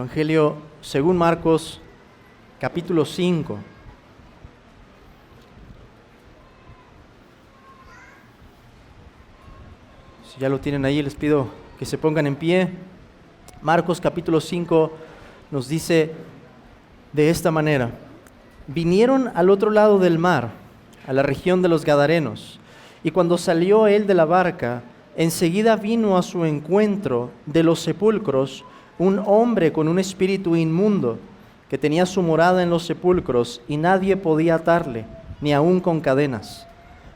Evangelio según Marcos, capítulo 5. Si ya lo tienen ahí, les pido que se pongan en pie. Marcos capítulo 5 nos dice de esta manera: vinieron al otro lado del mar, a la región de los Gadarenos, y cuando salió él de la barca, enseguida vino a su encuentro de los sepulcros un hombre con un espíritu inmundo, que tenía su morada en los sepulcros, y nadie podía atarle, ni aun con cadenas,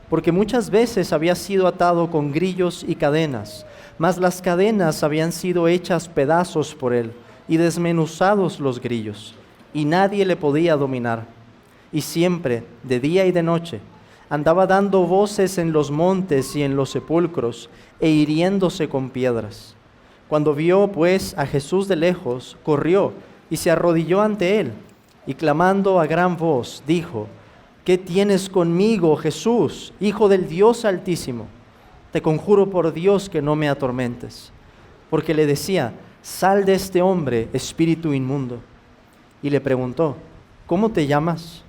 porque muchas veces había sido atado con grillos y cadenas, mas las cadenas habían sido hechas pedazos por él, y desmenuzados los grillos, y nadie le podía dominar. Y siempre, de día y de noche, andaba dando voces en los montes y en los sepulcros, e hiriéndose con piedras. Cuando vio, pues, a Jesús de lejos, corrió y se arrodilló ante él, y clamando a gran voz, dijo: ¿Qué tienes conmigo, Jesús, Hijo del Dios Altísimo? Te conjuro por Dios que no me atormentes. Porque le decía: sal de este hombre, espíritu inmundo. Y le preguntó: ¿cómo te llamas?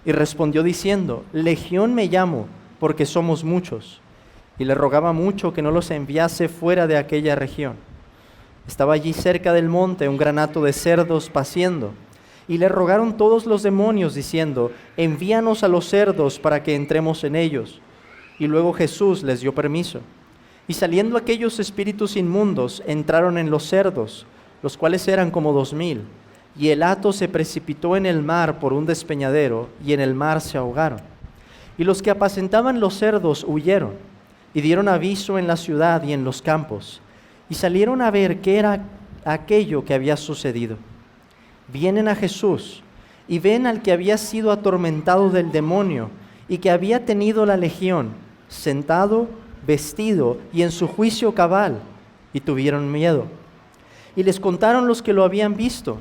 Y respondió diciendo: Legión me llamo, porque somos muchos. Y le rogaba mucho que no los enviase fuera de aquella región. Estaba allí cerca del monte un gran hato de cerdos paciendo, y le rogaron todos los demonios, diciendo: envíanos a los cerdos para que entremos en ellos. Y luego Jesús les dio permiso. Y saliendo aquellos espíritus inmundos, entraron en los cerdos, los cuales eran como 2000, y el hato se precipitó en el mar por un despeñadero, y en el mar se ahogaron. Y los que apacentaban los cerdos huyeron, y dieron aviso en la ciudad y en los campos, y salieron a ver qué era aquello que había sucedido. Vienen a Jesús, y ven al que había sido atormentado del demonio, y que había tenido la legión, sentado, vestido, y en su juicio cabal, y tuvieron miedo. Y les contaron los que lo habían visto,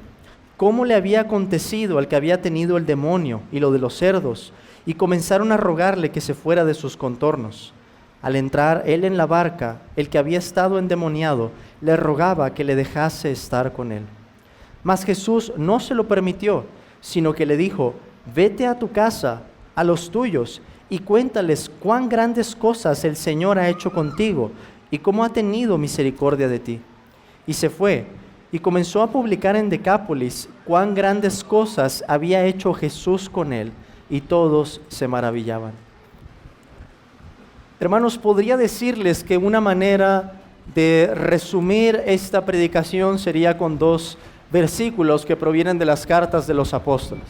cómo le había acontecido al que había tenido el demonio y lo de los cerdos, y comenzaron a rogarle que se fuera de sus contornos. Al entrar él en la barca, el que había estado endemoniado le rogaba que le dejase estar con él. Mas Jesús no se lo permitió, sino que le dijo: vete a tu casa, a los tuyos, y cuéntales cuán grandes cosas el Señor ha hecho contigo, y cómo ha tenido misericordia de ti. Y se fue, y comenzó a publicar en Decápolis cuán grandes cosas había hecho Jesús con él, y todos se maravillaban. Hermanos, podría decirles que una manera de resumir esta predicación sería con dos versículos que provienen de las cartas de los apóstoles.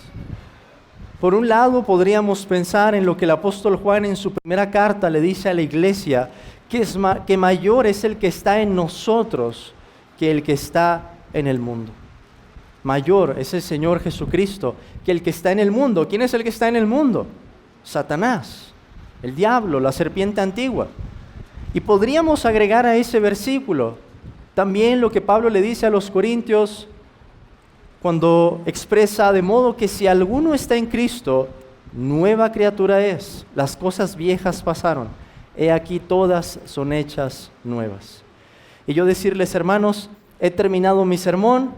Por un lado, podríamos pensar en lo que el apóstol Juan en su primera carta le dice a la iglesia, que mayor es el que está en nosotros que el que está en el mundo. Mayor es el Señor Jesucristo que el que está en el mundo. ¿Quién es el que está en el mundo? Satanás, el diablo, la serpiente antigua. Y podríamos agregar a ese versículo también lo que Pablo le dice a los corintios cuando expresa: de modo que si alguno está en Cristo, nueva criatura es. Las cosas viejas pasaron, he aquí todas son hechas nuevas. Y yo decirles, hermanos, he terminado mi sermón.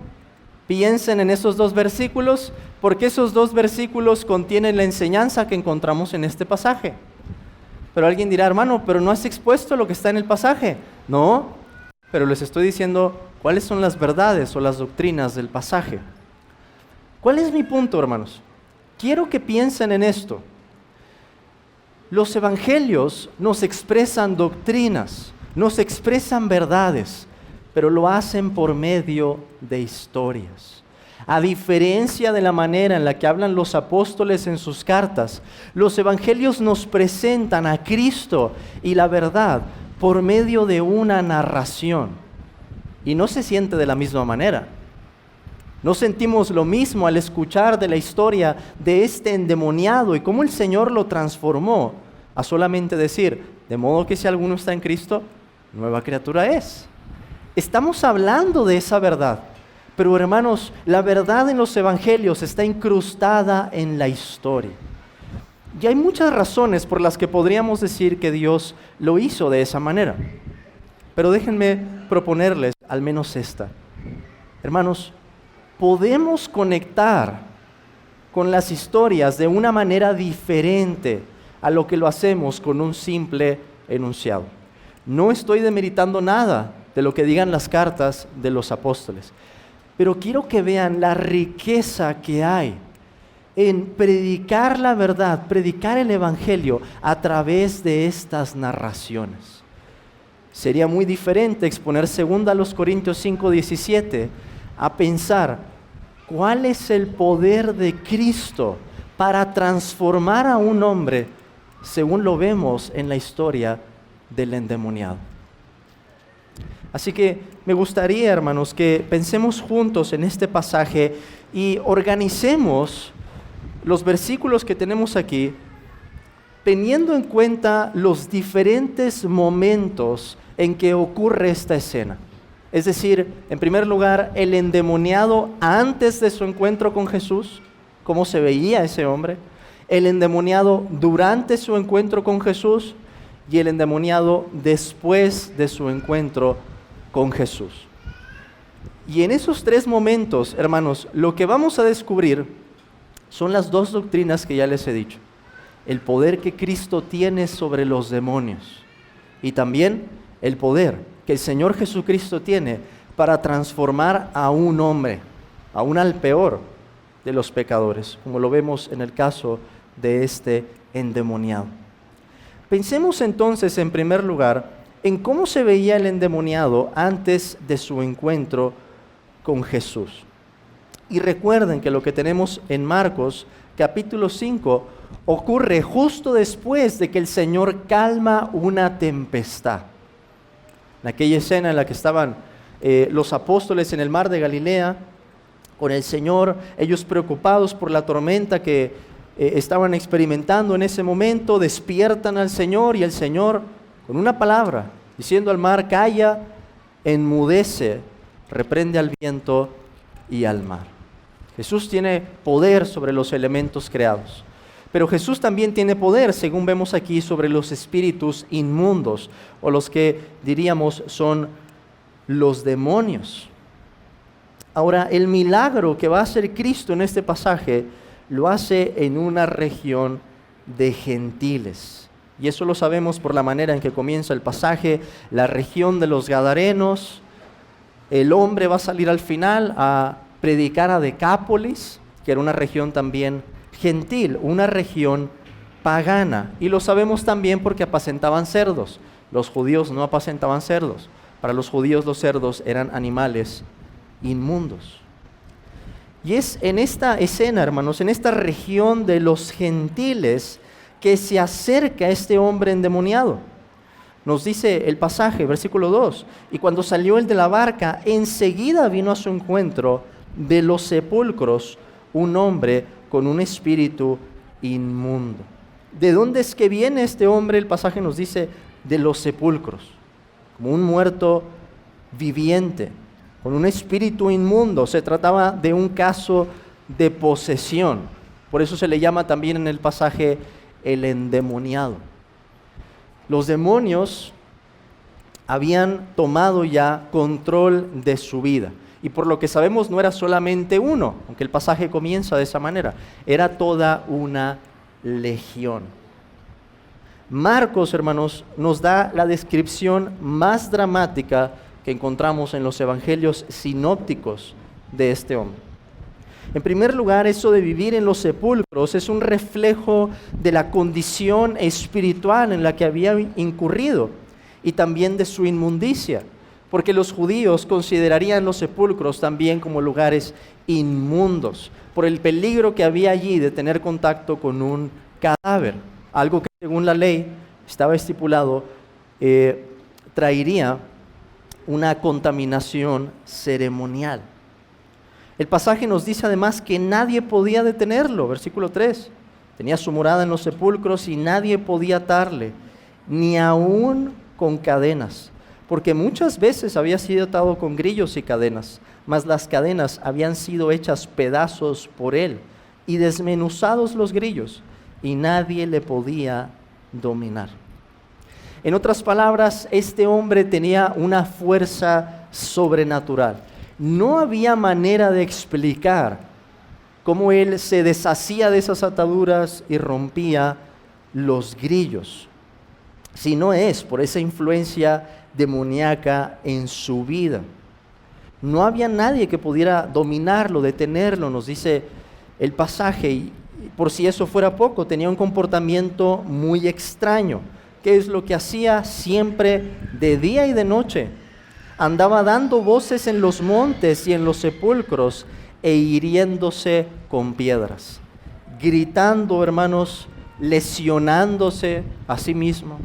Piensen en esos dos versículos, porque esos dos versículos contienen la enseñanza que encontramos en este pasaje. Pero alguien dirá: hermano, pero no has expuesto lo que está en el pasaje. No, pero les estoy diciendo cuáles son las verdades o las doctrinas del pasaje. ¿Cuál es mi punto, hermanos? Quiero que piensen en esto. Los evangelios nos expresan doctrinas, nos expresan verdades, pero lo hacen por medio de historias. A diferencia de la manera en la que hablan los apóstoles en sus cartas, los evangelios nos presentan a Cristo y la verdad por medio de una narración. Y no se siente de la misma manera. No sentimos lo mismo al escuchar de la historia de este endemoniado y cómo el Señor lo transformó, a solamente decir: de modo que si alguno está en Cristo, nueva criatura es. Estamos hablando de esa verdad. Pero hermanos, la verdad en los evangelios está incrustada en la historia. Y hay muchas razones por las que podríamos decir que Dios lo hizo de esa manera. Pero déjenme proponerles al menos esta. Hermanos, podemos conectar con las historias de una manera diferente a lo que lo hacemos con un simple enunciado. No estoy demeritando nada de lo que digan las cartas de los apóstoles, pero quiero que vean la riqueza que hay en predicar la verdad, predicar el evangelio a través de estas narraciones. Sería muy diferente exponer 2 Corintios 5:17 a pensar cuál es el poder de Cristo para transformar a un hombre según lo vemos en la historia del endemoniado. Así que me gustaría, hermanos, que pensemos juntos en este pasaje y organicemos los versículos que tenemos aquí, teniendo en cuenta los diferentes momentos en que ocurre esta escena. Es decir, en primer lugar, el endemoniado antes de su encuentro con Jesús, cómo se veía ese hombre, el endemoniado durante su encuentro con Jesús y el endemoniado después de su encuentro con Jesús. Y en esos tres momentos, hermanos, lo que vamos a descubrir son las dos doctrinas que ya les he dicho. El poder que Cristo tiene sobre los demonios y también el poder que el Señor Jesucristo tiene para transformar a un hombre, aún al peor de los pecadores, como lo vemos en el caso de este endemoniado. Pensemos entonces en primer lugar en cómo se veía el endemoniado antes de su encuentro con Jesús. Y recuerden que lo que tenemos en Marcos capítulo 5 ocurre justo después de que el Señor calma una tempestad. En aquella escena en la que estaban los apóstoles en el mar de Galilea con el Señor, ellos preocupados por la tormenta que estaban experimentando en ese momento, despiertan al Señor y el Señor con una palabra, diciendo al mar, calla, enmudece, reprende al viento y al mar. Jesús tiene poder sobre los elementos creados, pero Jesús también tiene poder, según vemos aquí, sobre los espíritus inmundos, o los que diríamos son los demonios. Ahora, el milagro que va a hacer Cristo en este pasaje lo hace en una región de gentiles. Y eso lo sabemos por la manera en que comienza el pasaje, la región de los Gadarenos. El hombre va a salir al final a predicar a Decápolis, que era una región también gentil, una región pagana. Y lo sabemos también porque apacentaban cerdos. Los judíos no apacentaban cerdos. Para los judíos los cerdos eran animales inmundos. Y es en esta escena, hermanos, en esta región de los gentiles que se acerca este hombre endemoniado. Nos dice el pasaje, versículo 2, y cuando salió él de la barca, enseguida vino a su encuentro de los sepulcros un hombre con un espíritu inmundo. ¿De dónde es que viene este hombre? El pasaje nos dice de los sepulcros, como un muerto viviente, con un espíritu inmundo. Se trataba de un caso de posesión. Por eso se le llama también en el pasaje el endemoniado. Los demonios habían tomado ya control de su vida. Y por lo que sabemos no era solamente uno, aunque el pasaje comienza de esa manera. Era toda una legión. Marcos, hermanos, nos da la descripción más dramática que encontramos en los evangelios sinópticos de este hombre. En primer lugar, eso de vivir en los sepulcros es un reflejo de la condición espiritual en la que había incurrido y también de su inmundicia, porque los judíos considerarían los sepulcros también como lugares inmundos, por el peligro que había allí de tener contacto con un cadáver, algo que según la ley estaba estipulado traería una contaminación ceremonial. El pasaje nos dice además que nadie podía detenerlo, versículo 3. Tenía su morada en los sepulcros y nadie podía atarle, ni aún con cadenas, porque muchas veces había sido atado con grillos y cadenas, mas las cadenas habían sido hechas pedazos por él y desmenuzados los grillos, y nadie le podía dominar. En otras palabras, este hombre tenía una fuerza sobrenatural. No había manera de explicar cómo él se deshacía de esas ataduras y rompía los grillos, si no es por esa influencia demoníaca en su vida. No había nadie que pudiera dominarlo, detenerlo, nos dice el pasaje, y por si eso fuera poco, tenía un comportamiento muy extraño. ¿Qué es lo que hacía? Siempre de día y de noche andaba dando voces en los montes y en los sepulcros e hiriéndose con piedras, gritando, hermanos, lesionándose a sí mismo.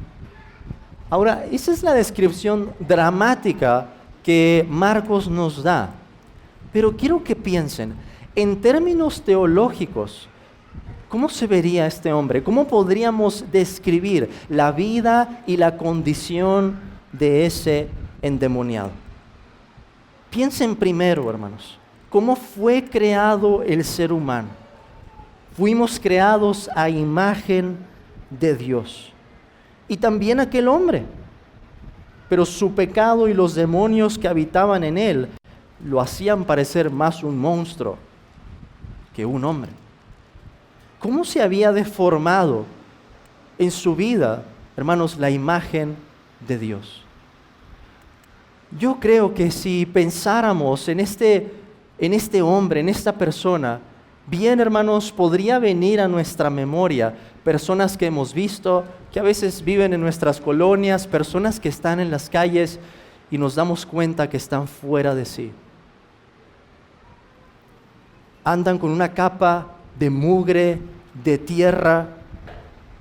Ahora, esa es la descripción dramática que Marcos nos da. Pero quiero que piensen, en términos teológicos, ¿cómo se vería este hombre? ¿Cómo podríamos describir la vida y la condición de ese endemoniado? Piensen primero, hermanos, ¿cómo fue creado el ser humano? Fuimos creados a imagen de Dios. Y también aquel hombre. Pero su pecado y los demonios que habitaban en él lo hacían parecer más un monstruo que un hombre. ¿Cómo se había deformado en su vida, hermanos, la imagen de Dios? Yo creo que si pensáramos en este hombre, en esta persona, bien, hermanos, podría venir a nuestra memoria personas que hemos visto, que a veces viven en nuestras colonias, personas que están en las calles y nos damos cuenta que están fuera de sí. Andan con una capa de mugre, de tierra,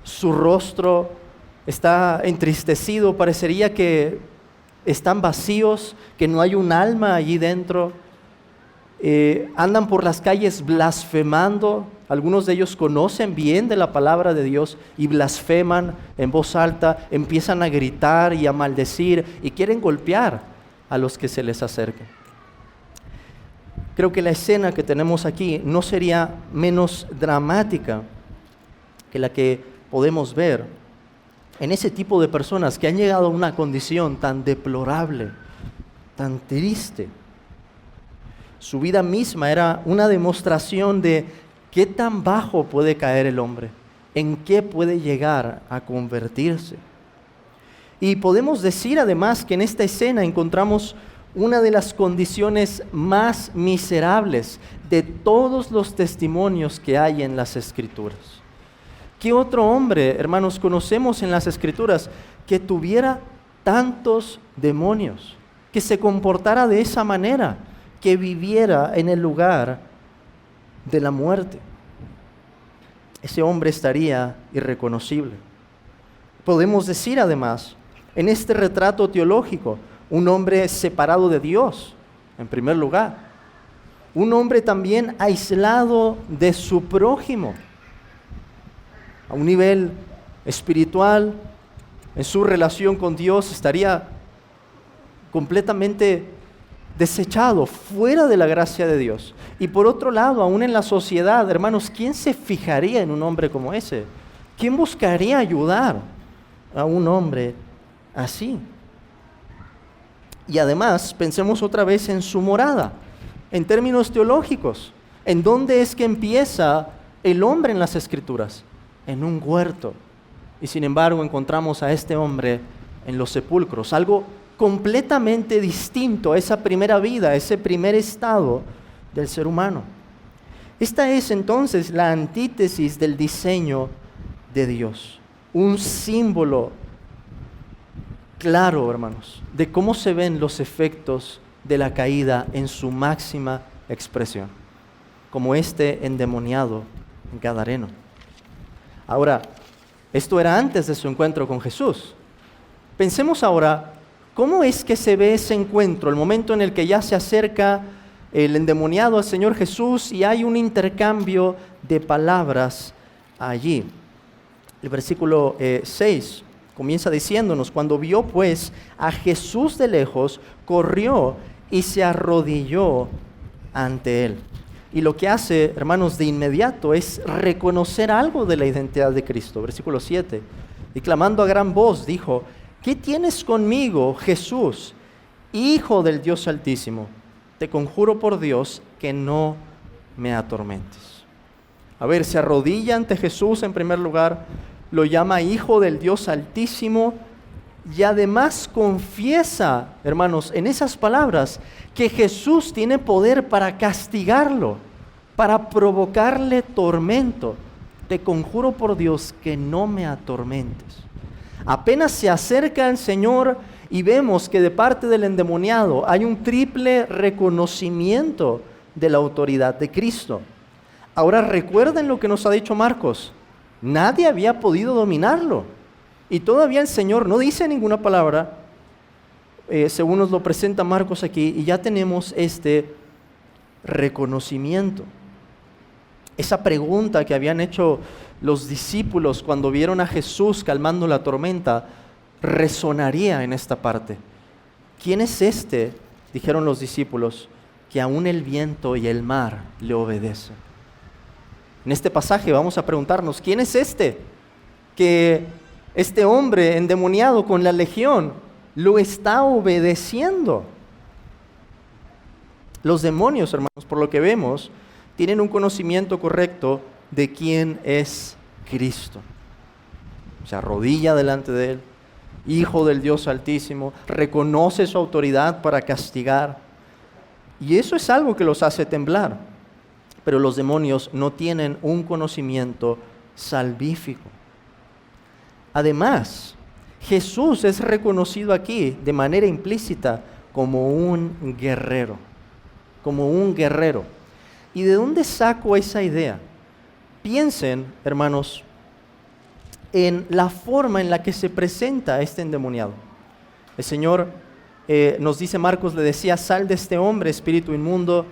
su rostro está entristecido, parecería que están vacíos, que no hay un alma allí dentro. Andan por las calles blasfemando. Algunos de ellos conocen bien de la palabra de Dios y blasfeman en voz alta, empiezan a gritar y a maldecir y quieren golpear a los que se les acerquen. Creo que la escena que tenemos aquí no sería menos dramática que la que podemos ver en ese tipo de personas que han llegado a una condición tan deplorable, tan triste. Su vida misma era una demostración de qué tan bajo puede caer el hombre, en qué puede llegar a convertirse. Y podemos decir además que en esta escena encontramos una de las condiciones más miserables de todos los testimonios que hay en las Escrituras. ¿Qué otro hombre, hermanos, conocemos en las Escrituras que tuviera tantos demonios, que se comportara de esa manera, que viviera en el lugar de la muerte? Ese hombre estaría irreconocible. Podemos decir además, en este retrato teológico, un hombre separado de Dios, en primer lugar. Un hombre también aislado de su prójimo, a un nivel espiritual, en su relación con Dios, estaría completamente desechado, fuera de la gracia de Dios. Y por otro lado, aún en la sociedad, hermanos, ¿quién se fijaría en un hombre como ese? ¿Quién buscaría ayudar a un hombre así? Y además, pensemos otra vez en su morada, en términos teológicos. ¿En dónde es que empieza el hombre en las Escrituras? En un huerto. Y sin embargo, encontramos a este hombre en los sepulcros, algo completamente distinto a esa primera vida, a ese primer estado del ser humano. Esta es entonces la antítesis del diseño de Dios, un símbolo claro, hermanos, de cómo se ven los efectos de la caída en su máxima expresión, como este endemoniado gadareno. Ahora, esto era antes de su encuentro con Jesús. Pensemos ahora, ¿cómo es que se ve ese encuentro, el momento en el que ya se acerca el endemoniado al Señor Jesús y hay un intercambio de palabras allí? El versículo 6 comienza diciéndonos: cuando vio pues a Jesús de lejos, corrió y se arrodilló ante él. Y lo que hace, hermanos, de inmediato es reconocer algo de la identidad de Cristo. Versículo 7. Y clamando a gran voz dijo: ¿qué tienes conmigo, Jesús, Hijo del Dios Altísimo? te conjuro por Dios que no me atormentes. A ver, se arrodilla ante Jesús en primer lugar, lo llama Hijo del Dios Altísimo y además confiesa, hermanos, en esas palabras, que Jesús tiene poder para castigarlo, para provocarle tormento. Te conjuro por Dios que no me atormentes. Apenas se acerca al Señor y vemos que de parte del endemoniado hay un triple reconocimiento de la autoridad de Cristo. Ahora recuerden lo que nos ha dicho Marcos. Nadie había podido dominarlo. Y todavía el Señor no dice ninguna palabra, según nos lo presenta Marcos aquí, y ya tenemos este reconocimiento. Esa pregunta que habían hecho los discípulos cuando vieron a Jesús calmando la tormenta, resonaría en esta parte. ¿Quién es este? Dijeron los discípulos, que aún el viento y el mar le obedecen. En este pasaje vamos a preguntarnos, ¿quién es este? Que este hombre endemoniado con la legión lo está obedeciendo. Los demonios, hermanos, por lo que vemos, tienen un conocimiento correcto de quién es Cristo. Se arrodilla delante de Él, Hijo del Dios Altísimo, reconoce su autoridad para castigar. Y eso es algo que los hace temblar. Pero los demonios no tienen un conocimiento salvífico. Además, Jesús es reconocido aquí de manera implícita como un guerrero. Como un guerrero. ¿Y de dónde saco esa idea? Piensen, hermanos, en la forma en la que se presenta este endemoniado. El Señor nos dice, Marcos le decía, sal de este hombre, espíritu inmundo,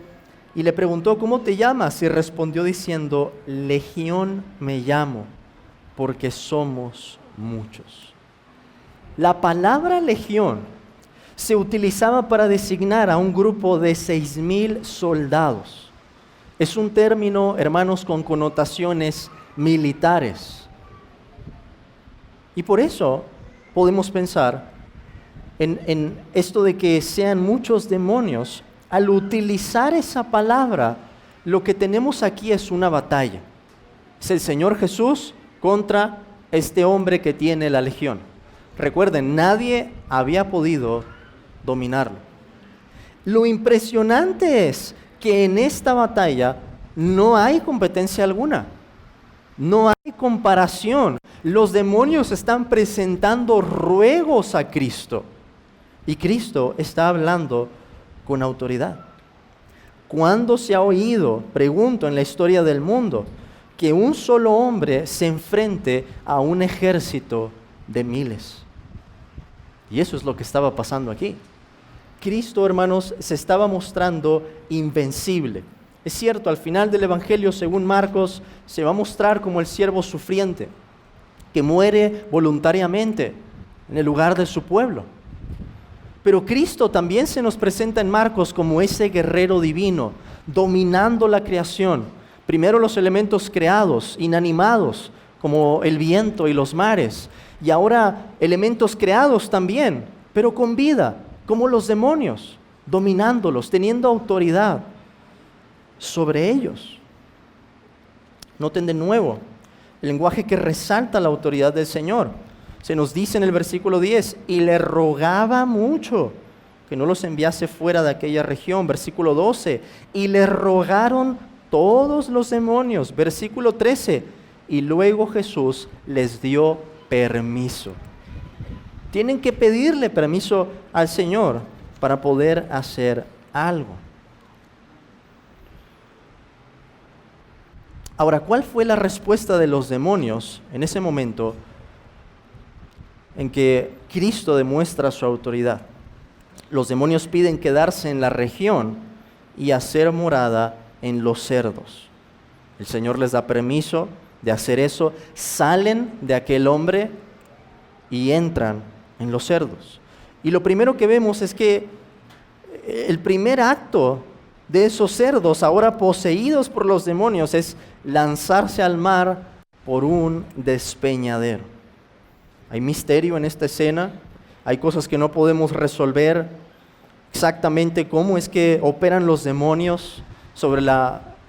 y le preguntó, ¿cómo te llamas? Y respondió diciendo, Legión me llamo, porque somos muchos. La palabra legión se utilizaba para designar a un grupo de 6,000 soldados. Es un término, hermanos, con connotaciones militares. Y por eso podemos pensar en esto de que sean muchos demonios. Al utilizar esa palabra, lo que tenemos aquí es una batalla. Es el Señor Jesús contra este hombre que tiene la legión. Recuerden, nadie había podido dominarlo. Lo impresionante es que en esta batalla no hay competencia alguna. No hay comparación. Los demonios están presentando ruegos a Cristo. Y Cristo está hablando con autoridad. ¿Cuándo se ha oído, pregunto, en la historia del mundo, que un solo hombre se enfrente a un ejército de miles? Y eso es lo que estaba pasando aquí. Cristo, hermanos, se estaba mostrando invencible. Es cierto, al final del Evangelio, según Marcos, se va a mostrar como el siervo sufriente, que muere voluntariamente en el lugar de su pueblo. Pero Cristo también se nos presenta en Marcos como ese guerrero divino, dominando la creación. Primero los elementos creados, inanimados, como el viento y los mares. Y ahora elementos creados también, pero con vida, como los demonios, dominándolos, teniendo autoridad sobre ellos. Noten de nuevo el lenguaje que resalta la autoridad del Señor. Se nos dice en el versículo 10, y le rogaba mucho que no los enviase fuera de aquella región. Versículo 12, y le rogaron todos los demonios. Versículo 13, y luego Jesús les dio permiso. Tienen que pedirle permiso al Señor para poder hacer algo. Ahora, ¿cuál fue la respuesta de los demonios en ese momento en que Cristo demuestra su autoridad? Los demonios piden quedarse en la región y hacer morada en los cerdos. El Señor les da permiso de hacer eso. Salen de aquel hombre y entran en los cerdos. Y lo primero que vemos es que el primer acto de esos cerdos, ahora poseídos por los demonios, es lanzarse al mar por un despeñadero. Hay misterio en esta escena, hay cosas que no podemos resolver, exactamente cómo es que operan los demonios sobre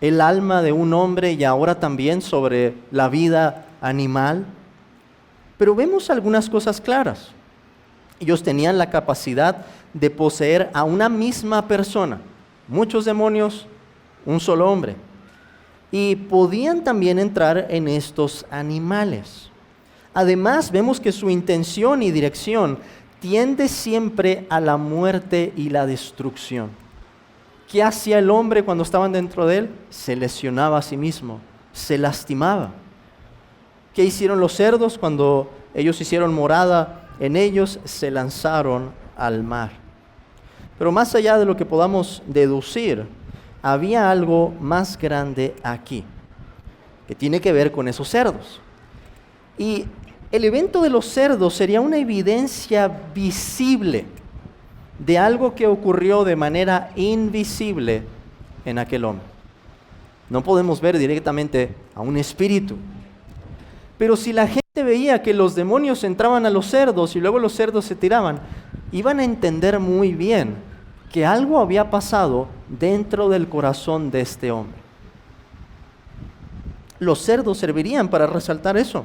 el alma de un hombre y ahora también sobre la vida animal. Pero vemos algunas cosas claras. Ellos tenían la capacidad de poseer a una misma persona, muchos demonios, un solo hombre. Y podían también entrar en estos animales. Además, vemos que su intención y dirección tiende siempre a la muerte y la destrucción. ¿Qué hacía el hombre cuando estaban dentro de él? Se lesionaba a sí mismo, se lastimaba. ¿Qué hicieron los cerdos cuando ellos hicieron morada en ellos? Se lanzaron al mar. Pero más allá de lo que podamos deducir, había algo más grande aquí, que tiene que ver con esos cerdos. Y el evento de los cerdos sería una evidencia visible de algo que ocurrió de manera invisible en aquel hombre. No podemos ver directamente a un espíritu. Pero si la gente veía que los demonios entraban a los cerdos y luego los cerdos se tiraban, iban a entender muy bien que algo había pasado dentro del corazón de este hombre. Los cerdos servirían para resaltar eso.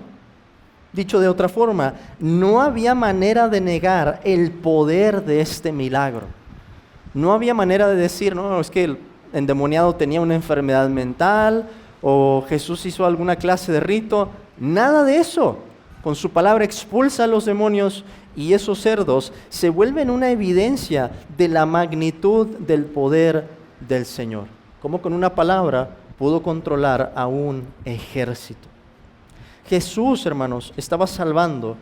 Dicho de otra forma, no había manera de negar el poder de este milagro. No había manera de decir, no, es que el endemoniado tenía una enfermedad mental o Jesús hizo alguna clase de rito. Nada de eso. Con su palabra expulsa a los demonios y esos cerdos se vuelven una evidencia de la magnitud del poder del Señor. Como con una palabra pudo controlar a un ejército. Jesús, hermanos, estaba salvando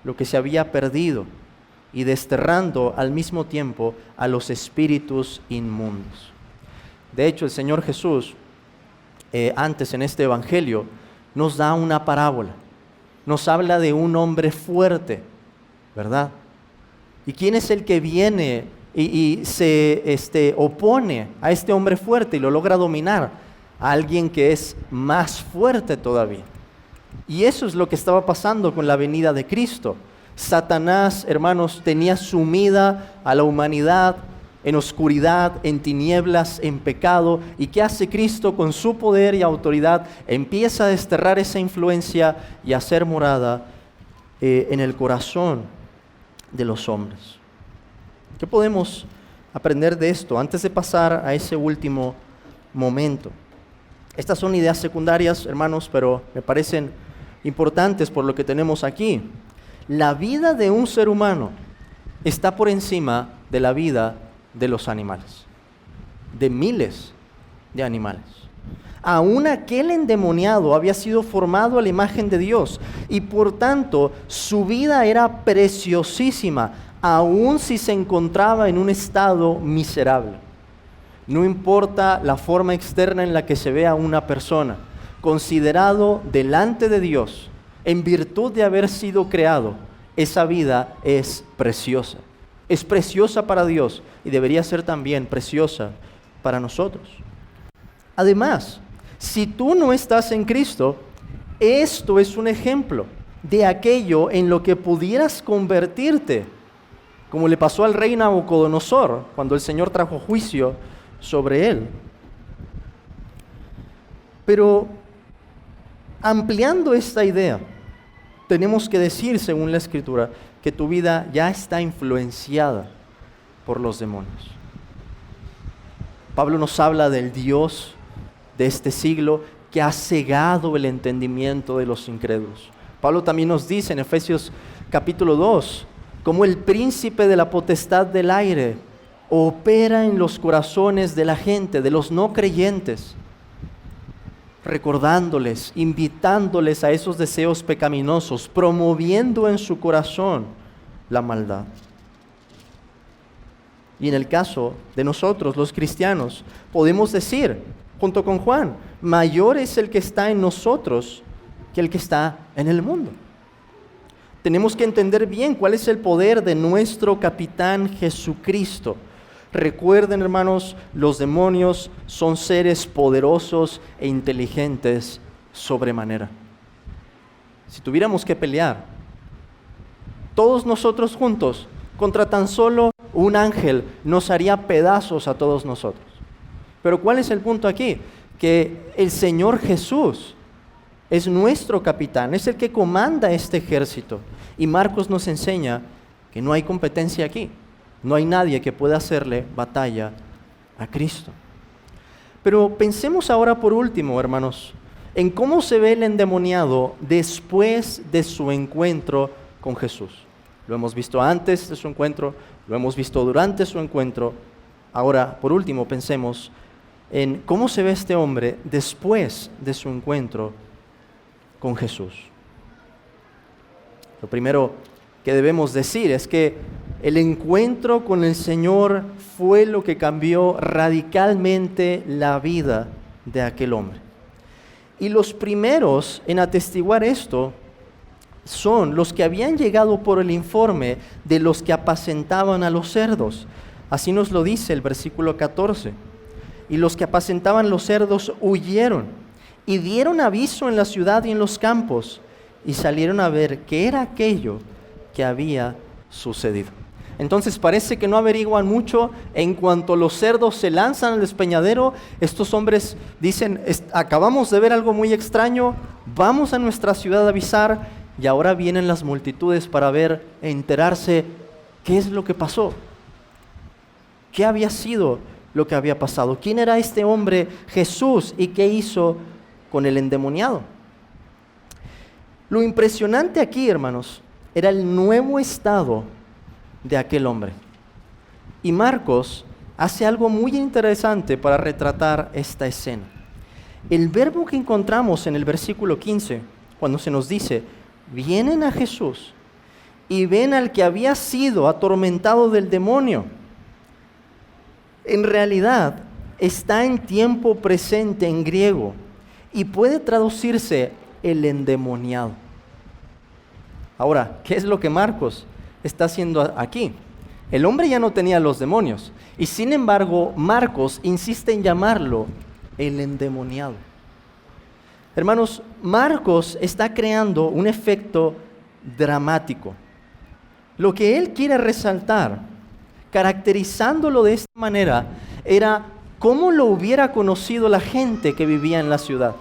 lo que se había perdido y desterrando al mismo tiempo a los espíritus inmundos. De hecho, el Señor Jesús, antes en este evangelio, nos da una parábola. Nos habla de un hombre fuerte, ¿verdad? ¿Y quién es el que viene y se opone a este hombre fuerte y lo logra dominar? A alguien que es más fuerte todavía. Y eso es lo que estaba pasando con la venida de Cristo. Satanás, hermanos, tenía sumida a la humanidad en oscuridad, en tinieblas, en pecado. ¿Y qué hace Cristo con su poder y autoridad? Empieza a desterrar esa influencia y a hacer morada en el corazón de los hombres. ¿Qué podemos aprender de esto antes de pasar a ese último momento? Estas son ideas secundarias, hermanos, pero me parecen importantes por lo que tenemos aquí. La vida de un ser humano está por encima de la vida de los animales, de miles de animales. Aún aquel endemoniado había sido formado a la imagen de Dios y por tanto su vida era preciosísima, aun si se encontraba en un estado miserable. No importa la forma externa en la que se vea una persona, considerado delante de Dios, en virtud de haber sido creado, esa vida es preciosa. Es preciosa para Dios y debería ser también preciosa para nosotros. Además, si tú no estás en Cristo, esto es un ejemplo de aquello en lo que pudieras convertirte, como le pasó al rey Nabucodonosor cuando el Señor trajo juicio sobre él. Pero ampliando esta idea, tenemos que decir, según la Escritura, que tu vida ya está influenciada por los demonios. Pablo nos habla del Dios de este siglo que ha cegado el entendimiento de los incrédulos. Pablo también nos dice en Efesios capítulo 2, cómo el príncipe de la potestad del aire opera en los corazones de la gente, de los no creyentes, recordándoles, invitándoles a esos deseos pecaminosos, promoviendo en su corazón la maldad. Y en el caso de nosotros, los cristianos, podemos decir, junto con Juan, mayor es el que está en nosotros que el que está en el mundo. Tenemos que entender bien cuál es el poder de nuestro capitán Jesucristo. Recuerden, hermanos, los demonios son seres poderosos e inteligentes sobremanera. Si tuviéramos que pelear, todos nosotros juntos, contra tan solo un ángel nos haría pedazos a todos nosotros. Pero ¿cuál es el punto aquí? Que el Señor Jesús es nuestro capitán, es el que comanda este ejército. Y Marcos nos enseña que no hay competencia aquí. No hay nadie que pueda hacerle batalla a Cristo. Pero pensemos ahora por último, hermanos, en cómo se ve el endemoniado después de su encuentro con Jesús. Lo hemos visto antes de su encuentro, lo hemos visto durante su encuentro. Ahora, por último, pensemos en cómo se ve este hombre después de su encuentro con Jesús. Lo primero que debemos decir es que el encuentro con el Señor fue lo que cambió radicalmente la vida de aquel hombre. Y los primeros en atestiguar esto son los que habían llegado por el informe de los que apacentaban a los cerdos. Así nos lo dice el versículo 14. Y los que apacentaban los cerdos huyeron y dieron aviso en la ciudad y en los campos y salieron a ver qué era aquello que había sucedido. Entonces parece que no averiguan mucho. En cuanto los cerdos se lanzan al despeñadero, estos hombres dicen, acabamos de ver algo muy extraño, vamos a nuestra ciudad a avisar, y ahora vienen las multitudes para ver e enterarse qué es lo que pasó, qué había sido lo que había pasado, quién era este hombre Jesús y qué hizo con el endemoniado. Lo impresionante aquí, hermanos, era el nuevo estado de aquel hombre. Y Marcos hace algo muy interesante para retratar esta escena. El verbo que encontramos en el versículo 15, cuando se nos dice, vienen a Jesús y ven al que había sido atormentado del demonio, en realidad está en tiempo presente en griego y puede traducirse el endemoniado. Ahora, ¿qué es lo que Marcos está haciendo aquí? El hombre ya no tenía los demonios y sin embargo Marcos insiste en llamarlo el endemoniado. Hermanos, Marcos está creando un efecto dramático. Lo que él quiere resaltar, caracterizándolo de esta manera, era cómo lo hubiera conocido la gente que vivía en la ciudad.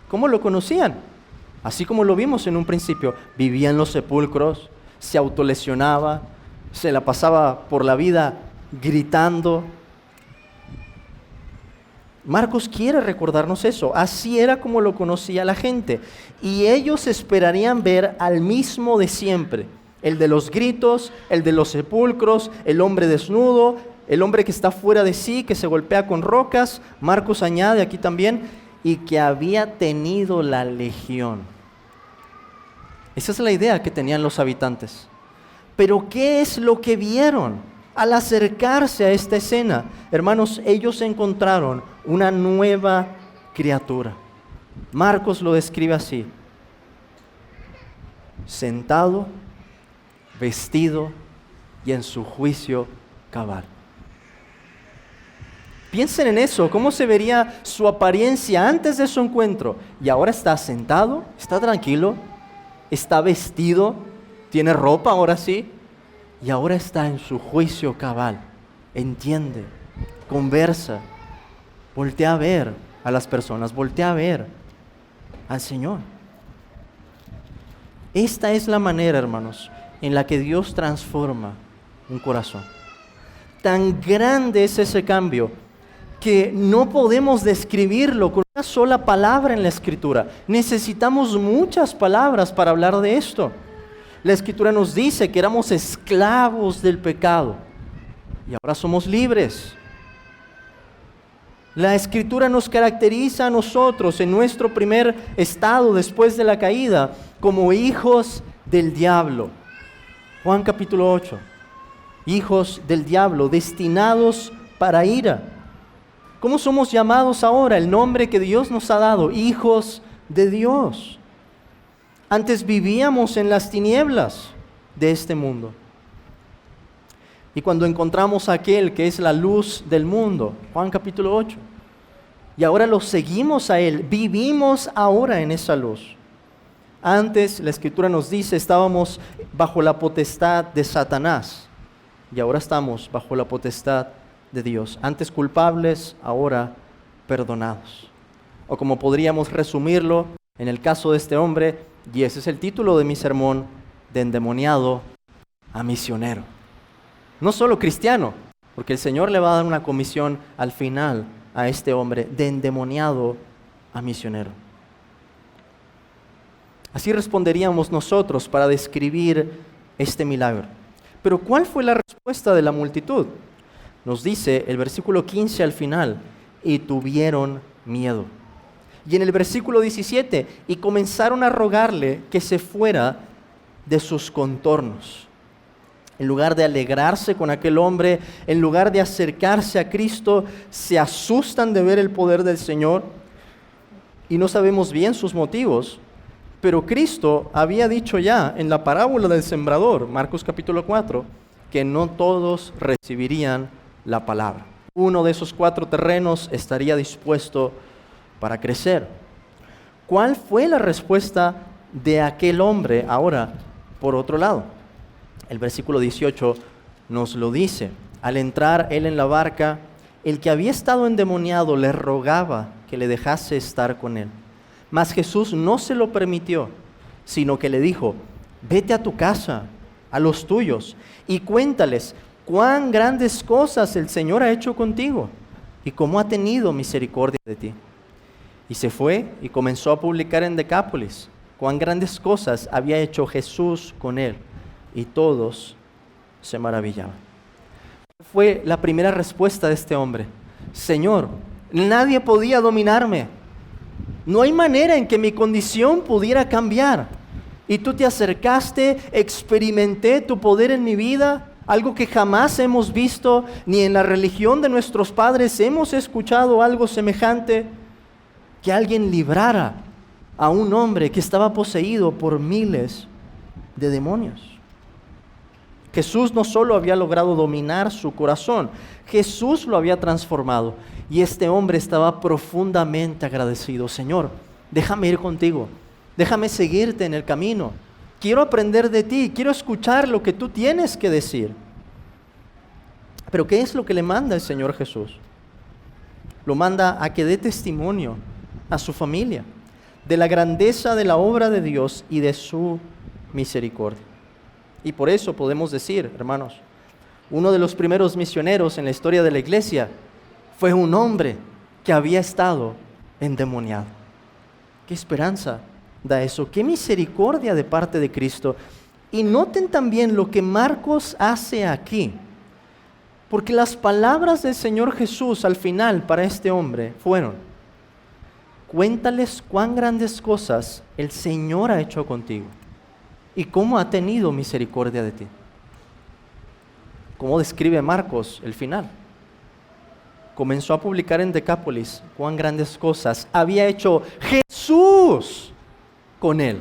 ¿Cómo lo conocían? Así como lo vimos en un principio, vivía en los sepulcros, se autolesionaba, se la pasaba por la vida gritando. Marcos quiere recordarnos eso. Así era como lo conocía la gente. Y ellos esperarían ver al mismo de siempre. El de los gritos, el de los sepulcros, el hombre desnudo, el hombre que está fuera de sí, que se golpea con rocas. Marcos añade aquí también, y que había tenido la legión. Esa es la idea que tenían los habitantes. Pero ¿qué es lo que vieron al acercarse a esta escena? Hermanos, ellos encontraron una nueva criatura. Marcos lo describe así: sentado, vestido y en su juicio cabal. Piensen en eso, cómo se vería su apariencia antes de su encuentro. Y ahora está sentado, está tranquilo, está vestido, tiene ropa ahora sí, y ahora está en su juicio cabal. Entiende, conversa, voltea a ver a las personas, voltea a ver al Señor. Esta es la manera, hermanos, en la que Dios transforma un corazón. Tan grande es ese cambio que no podemos describirlo con una sola palabra en la Escritura. Necesitamos muchas palabras para hablar de esto. La Escritura nos dice que éramos esclavos del pecado y ahora somos libres. La Escritura nos caracteriza a nosotros en nuestro primer estado después de la caída como hijos del diablo. Juan capítulo 8. Hijos del diablo, destinados para ira. ¿Cómo somos llamados ahora? El nombre que Dios nos ha dado, hijos de Dios. Antes vivíamos en las tinieblas de este mundo. Y cuando encontramos a aquel que es la luz del mundo, Juan capítulo 8, y ahora lo seguimos a Él, vivimos ahora en esa luz. Antes, la Escritura nos dice, estábamos bajo la potestad de Satanás. y ahora estamos bajo la potestad de Dios. Antes culpables, ahora perdonados. O como podríamos resumirlo en el caso de este hombre, y ese es el título de mi sermón, de endemoniado a misionero. No solo cristiano, porque el Señor le va a dar una comisión al final a este hombre, de endemoniado a misionero. Así responderíamos nosotros para describir este milagro. Pero ¿cuál fue la respuesta de la multitud? Nos dice el versículo 15 al final, y tuvieron miedo. Y en el versículo 17, y comenzaron a rogarle que se fuera de sus contornos. En lugar de alegrarse con aquel hombre, en lugar de acercarse a Cristo, se asustan de ver el poder del Señor y no sabemos bien sus motivos. Pero Cristo había dicho ya en la parábola del sembrador, Marcos capítulo 4, que no todos recibirían la palabra. Uno de esos 4 terrenos estaría dispuesto para crecer. ¿Cuál fue la respuesta de aquel hombre ahora, por otro lado? El versículo 18 nos lo dice. Al entrar él en la barca, el que había estado endemoniado le rogaba que le dejase estar con él. Mas Jesús no se lo permitió, sino que le dijo, vete a tu casa, a los tuyos, y cuéntales cuán grandes cosas el Señor ha hecho contigo y cómo ha tenido misericordia de ti. Y se fue y comenzó a publicar en Decápolis cuán grandes cosas había hecho Jesús con él, y todos se maravillaban. Fue la primera respuesta de este hombre: Señor, nadie podía dominarme. No hay manera en que mi condición pudiera cambiar. Y tú te acercaste, experimenté tu poder en mi vida, algo que jamás hemos visto, ni en la religión de nuestros padres hemos escuchado algo semejante, que alguien librara a un hombre que estaba poseído por miles de demonios. Jesús no solo había logrado dominar su corazón, Jesús lo había transformado. Y este hombre estaba profundamente agradecido. Señor, déjame ir contigo, déjame seguirte en el camino. Quiero aprender de ti, quiero escuchar lo que tú tienes que decir. Pero ¿qué es lo que le manda el Señor Jesús? Lo manda a que dé testimonio a su familia de la grandeza de la obra de Dios y de su misericordia. Y por eso podemos decir, hermanos, uno de los primeros misioneros en la historia de la iglesia fue un hombre que había estado endemoniado. ¿Qué esperanza da eso? ¿Qué misericordia de parte de Cristo? Y noten también lo que Marcos hace aquí. Porque las palabras del Señor Jesús al final para este hombre fueron: cuéntales cuán grandes cosas el Señor ha hecho contigo y cómo ha tenido misericordia de ti. ¿Cómo describe Marcos el final? Comenzó a publicar en Decápolis cuán grandes cosas había hecho Jesús con él.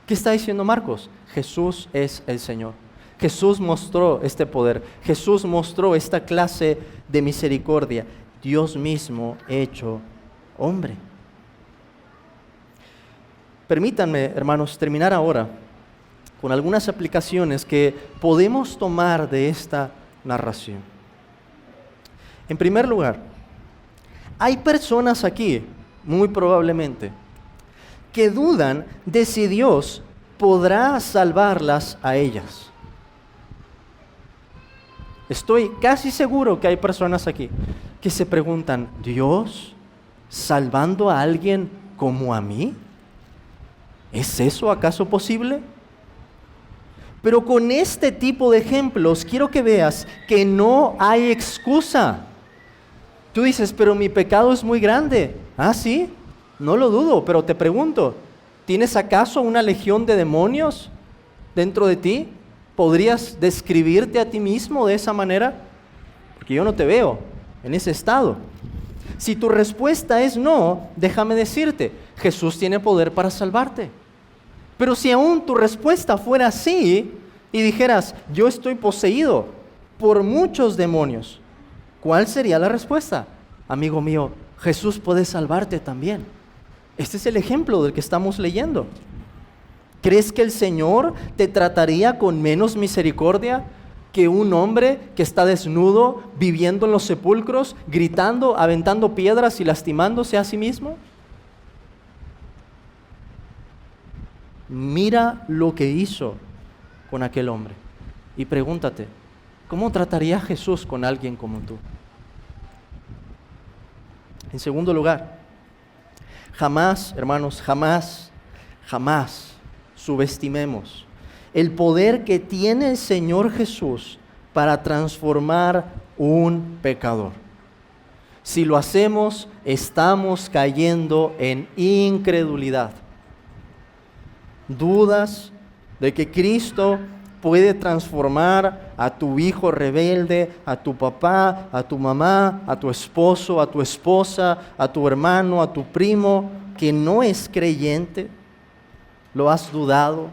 ¿Qué está diciendo Marcos? Jesús es el Señor. Jesús mostró este poder. Jesús mostró esta clase de misericordia. Dios mismo hecho hombre. Permítanme, hermanos, terminar ahora con algunas aplicaciones que podemos tomar de esta narración. En primer lugar, hay personas aquí, muy probablemente, que dudan de si Dios podrá salvarlas a ellas. Estoy casi seguro que hay personas aquí que se preguntan: ¿Dios salvando a alguien como a mí? ¿Es eso acaso posible? Pero con este tipo de ejemplos quiero que veas que no hay excusa. Tú dices, pero mi pecado es muy grande. Ah, sí, no lo dudo, pero te pregunto, ¿tienes acaso una legión de demonios dentro de ti? ¿Podrías describirte a ti mismo de esa manera? Porque yo no te veo en ese estado. Si tu respuesta es no, déjame decirte, Jesús tiene poder para salvarte. Pero si aún tu respuesta fuera sí y dijeras, yo estoy poseído por muchos demonios, ¿cuál sería la respuesta? Amigo mío, Jesús puede salvarte también. Este es el ejemplo del que estamos leyendo. ¿Crees que el Señor te trataría con menos misericordia que un hombre que está desnudo, viviendo en los sepulcros, gritando, aventando piedras y lastimándose a sí mismo? Mira lo que hizo con aquel hombre y pregúntate, ¿cómo trataría Jesús con alguien como tú? En segundo lugar, jamás, hermanos, jamás subestimemos el poder que tiene el Señor Jesús para transformar un pecador. Si lo hacemos, estamos cayendo en incredulidad. Dudas de que Cristo puede transformar a tu hijo rebelde, a tu papá, a tu mamá, a tu esposo, a tu esposa, a tu hermano, a tu primo que no es creyente. ¿Lo has dudado?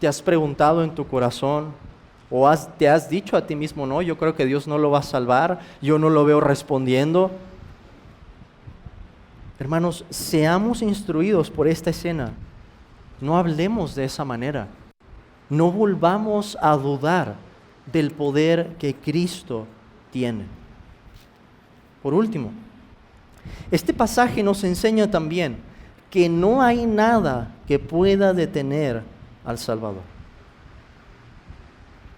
¿Te has preguntado en tu corazón o te has dicho a ti mismo, no, yo creo que Dios no lo va a salvar, yo no lo veo respondiendo? Hermanos, seamos instruidos por esta escena. No hablemos de esa manera. No volvamos a dudar del poder que Cristo tiene. Por último, este pasaje nos enseña también que no hay nada que pueda detener al Salvador.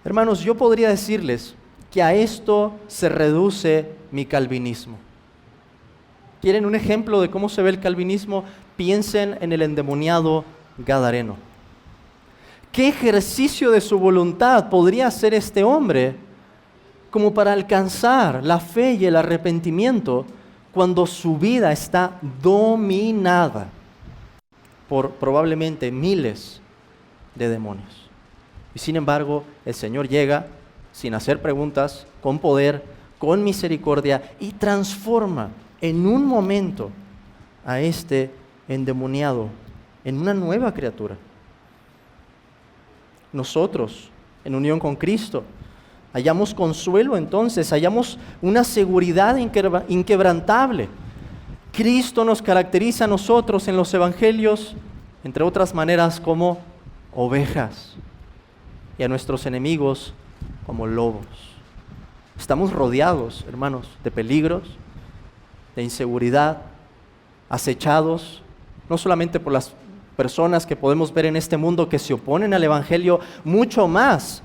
Hermanos, yo podría decirles que a esto se reduce mi calvinismo. ¿Quieren un ejemplo de cómo se ve el calvinismo? Piensen en el endemoniado gadareno. ¿Qué ejercicio de su voluntad podría hacer este hombre como para alcanzar la fe y el arrepentimiento cuando su vida está dominada por probablemente miles de demonios? Y sin embargo, el Señor llega sin hacer preguntas, con poder, con misericordia y transforma en un momento a este endemoniado en una nueva criatura. Nosotros, en unión con Cristo, hallamos consuelo entonces, hallamos una seguridad inquebrantable. Cristo nos caracteriza a nosotros en los evangelios, entre otras maneras, como ovejas y a nuestros enemigos como lobos. Estamos rodeados, hermanos, de peligros, de inseguridad, acechados, no solamente por las personas que podemos ver en este mundo que se oponen al Evangelio, mucho más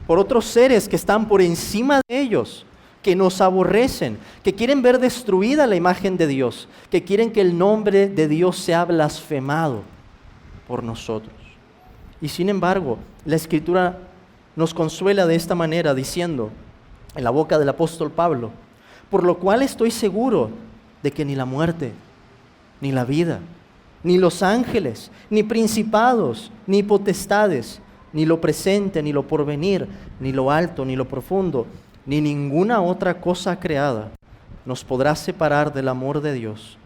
por otros seres que están por encima de ellos, que nos aborrecen, que quieren ver destruida la imagen de Dios, que quieren que el nombre de Dios sea blasfemado por nosotros. Y sin embargo, la Escritura nos consuela de esta manera diciendo, en la boca del apóstol Pablo, por lo cual estoy seguro de que ni la muerte, ni la vida, ni los ángeles, ni principados, ni potestades, ni lo presente, ni lo porvenir, ni lo alto, ni lo profundo, ni ninguna otra cosa creada nos podrá separar del amor de Dios,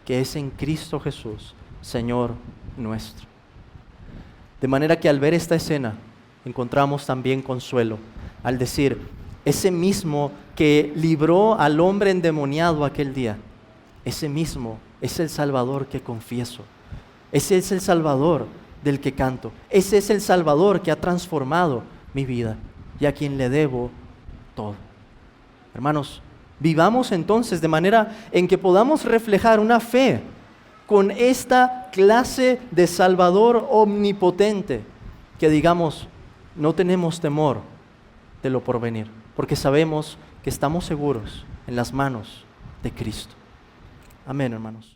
que es en Cristo Jesús, Señor nuestro. De manera que al ver esta escena, encontramos también consuelo, al decir, ese mismo que libró al hombre endemoniado aquel día, ese mismo es el Salvador que confieso. Ese es el Salvador del que canto. Ese es el Salvador que ha transformado mi vida y a quien le debo todo. Hermanos, vivamos entonces de manera en que podamos reflejar una fe con esta clase de Salvador omnipotente, que digamos, no tenemos temor de lo porvenir, porque sabemos que estamos seguros en las manos de Cristo. Amén, hermanos.